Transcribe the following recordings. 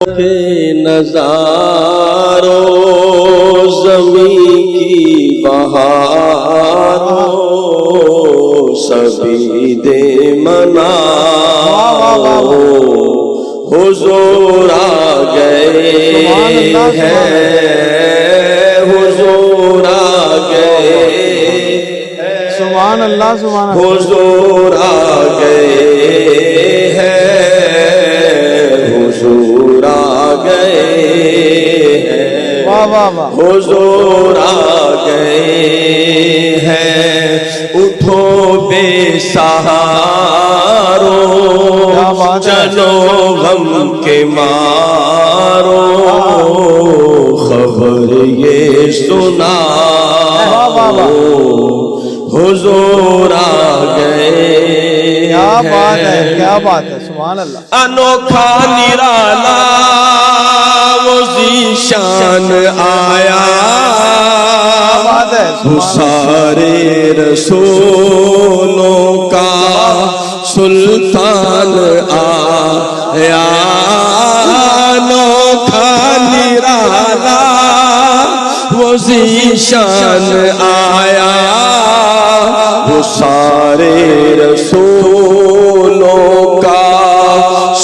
کے نظاروں زمین کی بہاروں سبھی دے مناروں حضور آ گئے ہیں، حضور آ گئے سبحان اللہ سبحان اللہ، حضور آ گئے ہیں، حضور آ گئے ہیں، واہ واہ واہ، حضور آ گئے ہیں، اٹھو بے سہاروں چلو غم کے مارو خبر یہ سنا حضور آ گئے، کیا بات ہے کیا بات ہے، سبحان اللہ، انوکھا نرالا وہ ذیشان آیا، بات ہے سارے رسولوں کا سلطان آیا، انوکھا نرالا وہ ذیشان آیا، وہ سارے رسولوں کا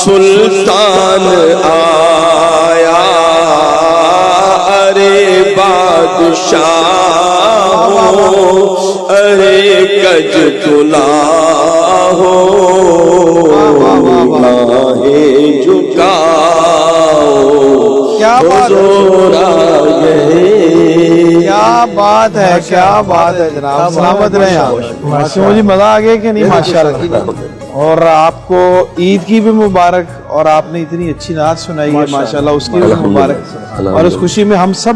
سلطان آیا، ارے بادشاہ ہو ارے کج تلا ہو نگاہیں جھکاؤ کیا بات ہے، حضور آ گئے، کیا بات ہے کیا بات ہے جناب، سلامت رہیں آپ، مجھے مزہ آ گیا کہ نہیں ماشاءاللہ، اور آپ کو عید کی بھی مبارک، اور آپ نے اتنی اچھی نعت سنائی ہے ماشاءاللہ، اس کی بھی مبارک، اور اس خوشی میں ہم سب